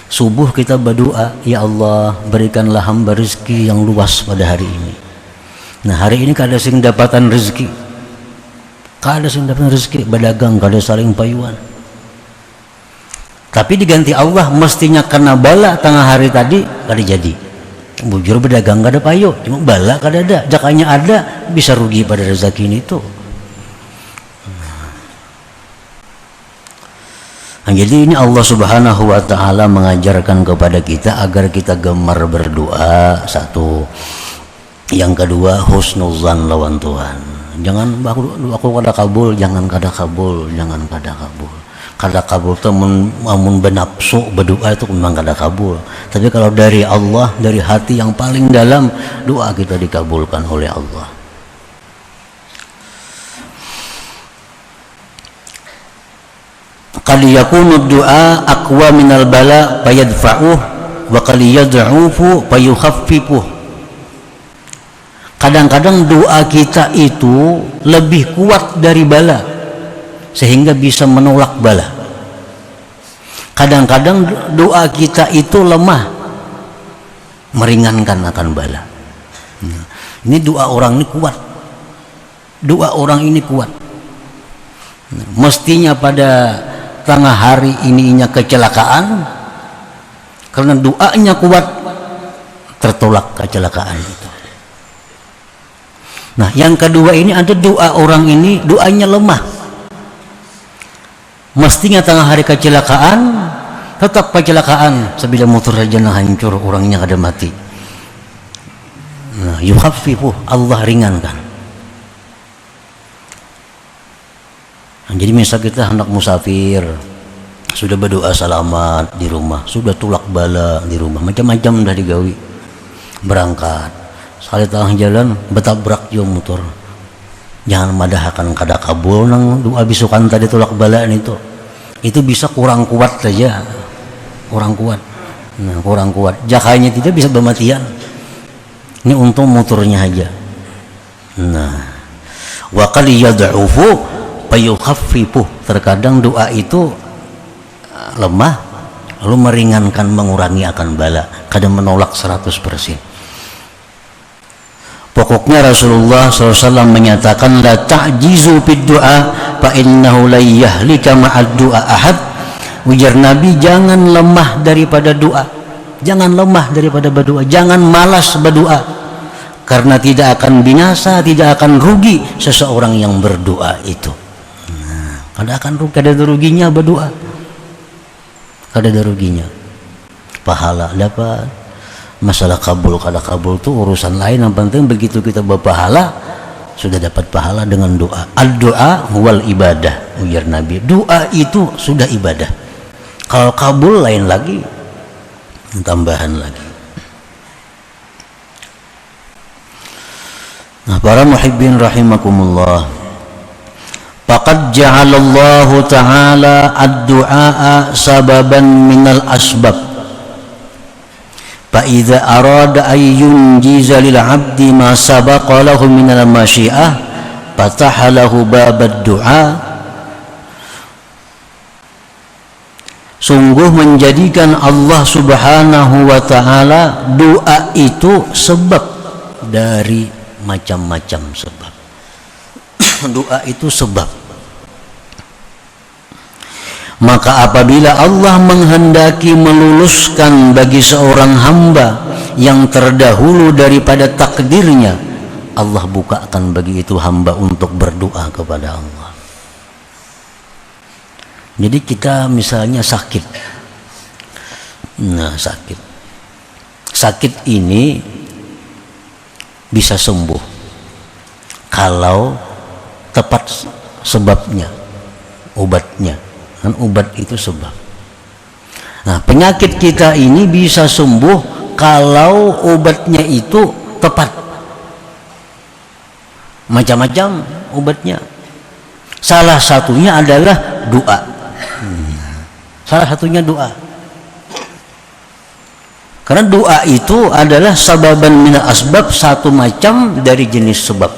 Subuh kita berdoa, ya Allah berikanlah hamba rezeki yang luas pada hari ini. Nah hari ini kada sing dapatan rezeki, kada sing dapatan rezeki, berdagang kada saling payuan. Tapi diganti Allah mestinya kena bala tengah hari tadi kada jadi. Bujur berdagang kada payu, cuma bala kada ada, jakanya ada bisa rugi pada rezeki ini tuh. Nah, jadi ini Allah Subhanahu wa Ta'ala mengajarkan kepada kita agar kita gemar berdoa. Satu, yang kedua husnuzan lawan Tuhan. Jangan aku kada kabul, jangan kada kabul, jangan kada kabul. Kada kabul itu amun benapsu berdoa itu memang kada kabul. Tapi kalau dari Allah, dari hati yang paling dalam, doa kita dikabulkan oleh Allah. Qad yakunu du'a aqwa minal bala fayadfa'uh wa qad yad'ufu fayukhaffifuh. Kadang-kadang doa kita itu lebih kuat dari bala sehingga bisa menolak bala. Kadang-kadang doa kita itu lemah meringankan akan bala. Ini doa orang ini kuat. Doa orang ini kuat. Mestinya pada tengah hari ininya kecelakaan, karena doanya kuat tertolak kecelakaan itu. Nah yang kedua ini ada doa orang ini doanya lemah, mestinya tengah hari kecelakaan tetap kecelakaan, sebila motor saja hancur orangnya kada mati. Nah yukhaffifu, Allah ringankan. Jadi misal kita hendak musafir, sudah berdoa selamat di rumah, sudah tulak bala di rumah, macam-macam dah digawi, berangkat sekali tengah jalan betabrak jo motor, jangan madahakan kada kabul nang doa bisukan tadi tulak bala itu bisa kurang kuat saja, kurang kuat. Nah kurang kuat, jakanya tidak bisa bermatian, ini untung motornya aja. Nah wa qad yad'ufu fayukhaffifuh, terkadang doa itu lemah lalu meringankan, mengurangi akan bala, kadang menolak 100%. Pokoknya Rasulullah SAW menyatakan la ta'jizu fid du'a fa innahu la yahlika ma'ad du'a ahad. Ujar Nabi, jangan lemah daripada doa, jangan lemah daripada berdoa, jangan malas berdoa, karena tidak akan binasa, tidak akan rugi seseorang yang berdoa itu. Kada akan rugi, kada ada ruginya berdoa, kada ada ruginya. Pahala dapat, masalah kabul kada kabul itu urusan lain. Yang penting begitu kita berpahala, sudah dapat pahala dengan doa. Ad-doa wal ibadah, ujar Nabi. Doa itu sudah ibadah. Kalau kabul lain lagi, tambahan lagi. Nah para muhibbin rahimakumullah, faqad ja'alallahu ta'ala ad-du'a sababan minal asbab. Fa idza arada ay yunjiza lil 'abdi ma sabaqa lahu minal masyiah fataha lahu babad du'a. Sungguh menjadikan Allah Subhanahu wa ta'ala doa itu sebab dari macam-macam sebab. Doa itu sebab. Maka apabila Allah menghendaki meluluskan bagi seorang hamba yang terdahulu daripada takdirnya, Allah bukakan bagi itu hamba untuk berdoa kepada Allah. Jadi kita misalnya sakit, nah sakit ini bisa sembuh kalau tepat sebabnya, obatnya. Kan obat itu sebab. Nah penyakit kita ini bisa sembuh kalau obatnya itu tepat. Macam-macam obatnya. Salah satunya adalah doa. Salah satunya doa. Karena doa itu adalah sababan minal asbab, satu macam dari jenis sebab.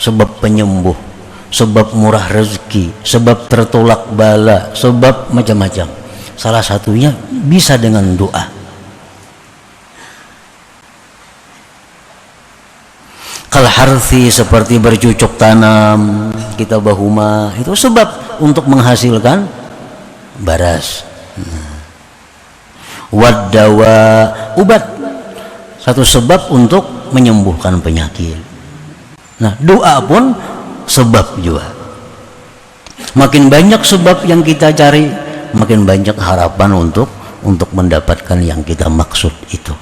Sebab penyembuh, sebab murah rezeki, sebab tertolak bala, sebab macam-macam. Salah satunya bisa dengan doa. Kal harthi, seperti bercocok tanam, kita bahuma, itu sebab untuk menghasilkan baras. Wadawa, obat, satu sebab untuk menyembuhkan penyakit. Nah, doa pun sebab juga. Makin banyak sebab yang kita cari, makin banyak harapan untuk mendapatkan yang kita maksud itu.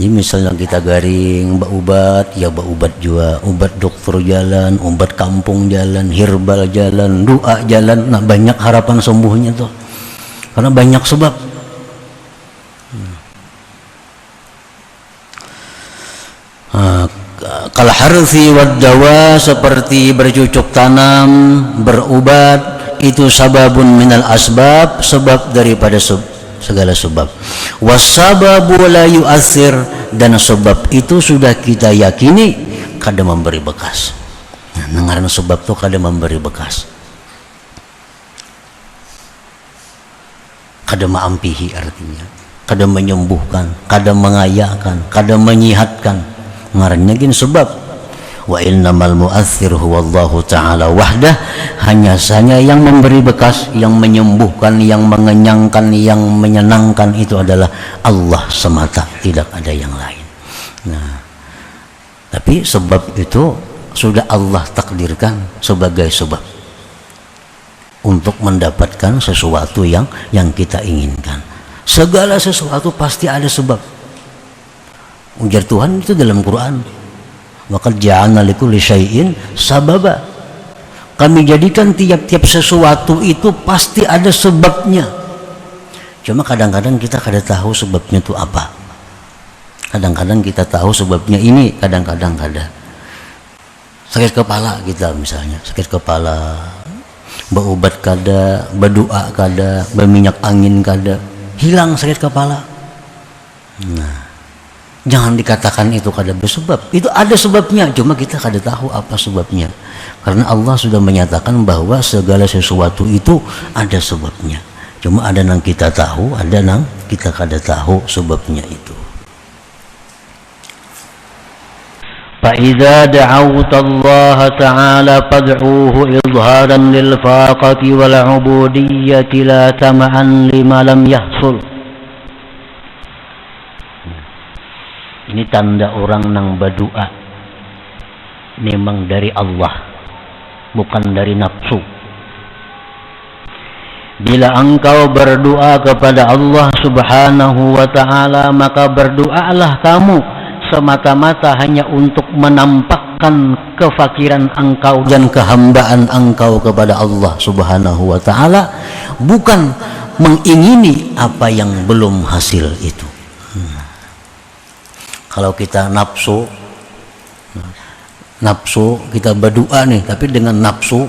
Jadi misalnya kita garing obat, ya obat juga, obat dokter jalan, obat kampung jalan, herbal jalan, doa jalan. Nah, banyak harapan sembuhnya tuh, karena banyak sebab. Kal harfi wad dawa, seperti bercocok tanam, berobat, itu sababun minal asbab, sebab daripada segala sebab. Wasababu la yu'athir, dan sebab itu sudah kita yakini kada memberi bekas. Nah, ngaran sebab itu kada memberi bekas, kada maampihi, artinya kada menyembuhkan, kada mengayakan, kada menyihatkan. Ngarannya gin sebab. Wa innamal mu'athir huwallahu ta'ala wahdah, hanya saja yang memberi bekas, yang menyembuhkan, yang mengenyangkan, yang menyenangkan itu adalah Allah semata, tidak ada yang lain. Nah, tapi sebab itu sudah Allah takdirkan sebagai sebab untuk mendapatkan sesuatu yang kita inginkan. Segala sesuatu pasti ada sebab. Ujar Tuhan itu dalam Quran, waqad ja'alna likulli syai'in sababa. Kami jadikan tiap-tiap sesuatu itu pasti ada sebabnya. Cuma kadang-kadang kita kada tahu sebabnya itu apa. Kadang-kadang kita tahu sebabnya ini, kadang-kadang kada. Sakit kepala kita misalnya, sakit kepala, berobat kada, berdoa kada, berminyak angin kada, hilang sakit kepala. Nah, jangan dikatakan itu kada bersebab. Itu ada sebabnya, cuma kita kada tahu apa sebabnya. Karena Allah sudah menyatakan bahwa segala sesuatu itu ada sebabnya. Cuma ada yang kita tahu, ada yang kita kada tahu sebabnya itu. فَإِذَا دَعَوْتَ اللَّهَ تَعَالَى فَادْعُوهُ إِظْهَارًا لِلْفَاقَةِ وَالْعُبُودِيَّةِ لَا تَمَعًا لِمَا لَمْ يَحْصُلْ. Ini tanda orang nang berdoa memang dari Allah, bukan dari nafsu. Bila engkau berdoa kepada Allah subhanahu wa ta'ala, maka berdoalah kamu semata-mata hanya untuk menampakkan kefakiran engkau dan kehambaan engkau kepada Allah subhanahu wa ta'ala, bukan mengingini apa yang belum hasil itu. Kalau kita nafsu kita berdoa nih, tapi dengan nafsu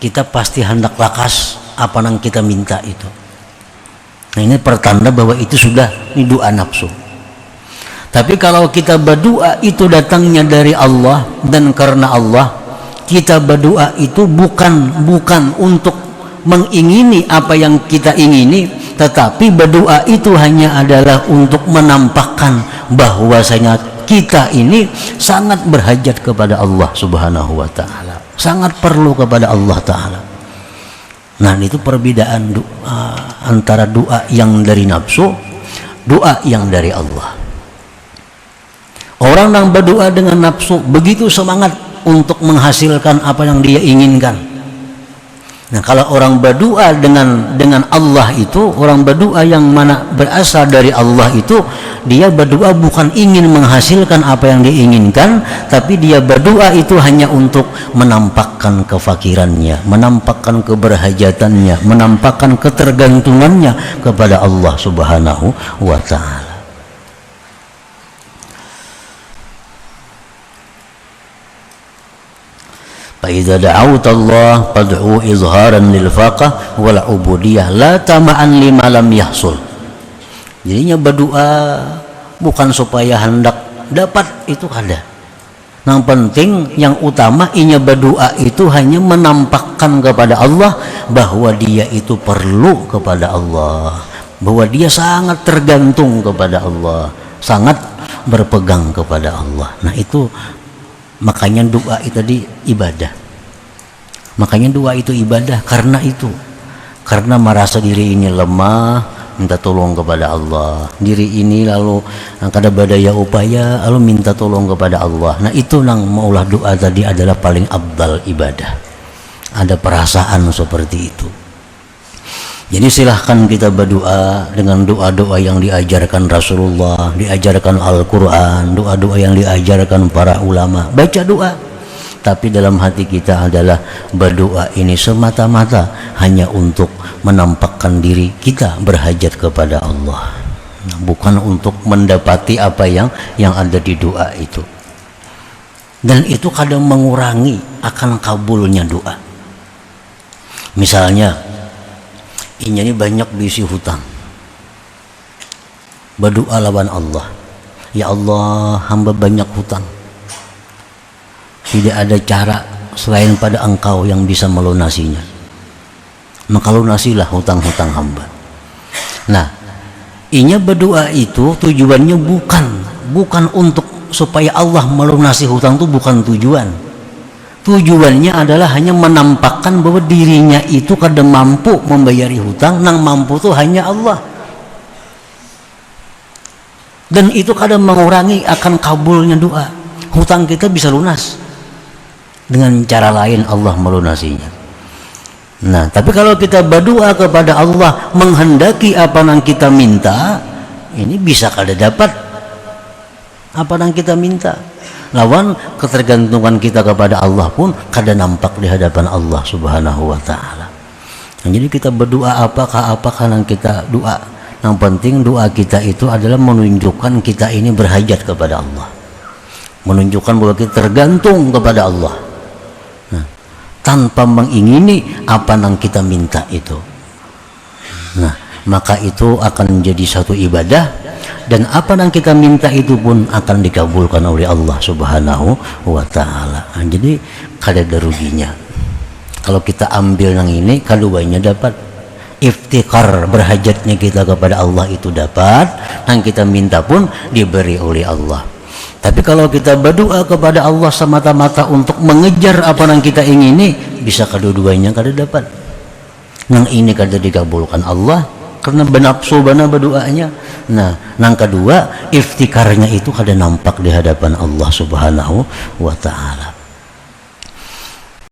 kita pasti hendak lakas apa yang kita minta itu. Nah, ini pertanda bahwa itu sudah ini doa nafsu. Tapi kalau kita berdoa itu datangnya dari Allah dan karena Allah, kita berdoa itu bukan untuk mengingini apa yang kita ingini, tetapi berdoa itu hanya adalah untuk menampakkan bahwasanya kita ini sangat berhajat kepada Allah subhanahu wa ta'ala, sangat perlu kepada Allah ta'ala. Nah, itu perbedaan antara doa yang dari nafsu, doa yang dari Allah. Orang yang berdoa dengan nafsu begitu semangat untuk menghasilkan apa yang dia inginkan. Nah, kalau orang berdoa dengan Allah itu, orang berdoa yang mana berasal dari Allah itu, dia berdoa bukan ingin menghasilkan apa yang diinginkan, tapi dia berdoa itu hanya untuk menampakkan kefakirannya, menampakkan keberhajatannya, menampakkan ketergantungannya kepada Allah subhanahu wa ta'ala. فإذا دعوت الله فادعوا إظهارا للفاقة والعبودية لا تمعا لما لم يحصل. Jadinya berdoa bukan supaya hendak dapat itu kada, Yang penting, yang utama inya berdoa itu hanya menampakkan kepada Allah bahwa dia itu perlu kepada Allah, bahwa dia sangat tergantung kepada Allah, sangat berpegang kepada Allah. Nah itu makanya doa itu tadi ibadah. Makanya doa itu ibadah karena itu, karena merasa diri ini lemah, minta tolong kepada Allah. Diri ini lalu kada badaya upaya, lalu minta tolong kepada Allah. Nah itu nang maulah doa tadi adalah paling abdal ibadah. Ada perasaan seperti itu. Jadi silahkan kita berdoa dengan doa-doa yang diajarkan Rasulullah, diajarkan Al-Quran, doa-doa yang diajarkan para ulama. Baca doa, tapi dalam hati kita adalah berdoa ini semata-mata hanya untuk menampakkan diri kita berhajat kepada Allah, bukan untuk mendapati apa yang ada di doa itu. Dan itu kadang mengurangi akan kabulnya doa. Misalnya ini banyak diisi hutang, berdoa lawan Allah, ya Allah, hamba banyak hutang, tidak ada cara selain pada Engkau yang bisa melunasinya, maka lunasilah hutang-hutang hamba. Nah, inya berdoa itu tujuannya bukan untuk supaya Allah melunasi hutang, itu bukan tujuan. Tujuannya adalah hanya menampakkan bahwa dirinya itu kada mampu membayari hutang, nang mampu itu hanya Allah. Dan itu kadang mengurangi akan kabulnya doa. Hutang kita bisa lunas dengan cara lain, Allah melunasinya. Nah, tapi kalau kita berdoa kepada Allah menghendaki apa yang kita minta, ini bisa kada dapat apa yang kita minta. Lawan ketergantungan kita kepada Allah pun kada nampak di hadapan Allah Subhanahu wa taala. Nah, jadi kita berdoa apakah yang kita doa. Yang penting doa kita itu adalah menunjukkan kita ini berhajat kepada Allah, menunjukkan bahwa kita tergantung kepada Allah. Nah, tanpa mengingini apa yang kita minta itu. Nah, maka itu akan menjadi satu ibadah, dan apa yang kita minta itu pun akan dikabulkan oleh Allah Subhanahu wa taala. Nah, jadi kada ada ruginya. Kalau kita ambil yang ini, keduanya dapat. Iftikar, berhajatnya kita kepada Allah itu dapat, yang kita minta pun diberi oleh Allah. Tapi kalau kita berdoa kepada Allah semata-mata untuk mengejar apa yang kita ingini, bisa kedua-duanya kada dapat. Yang ini kada dikabulkan Allah karena benapsu bana berdoanya. Nah, yang kedua iftikarnya itu kada nampak di hadapan Allah Subhanahu wa taala.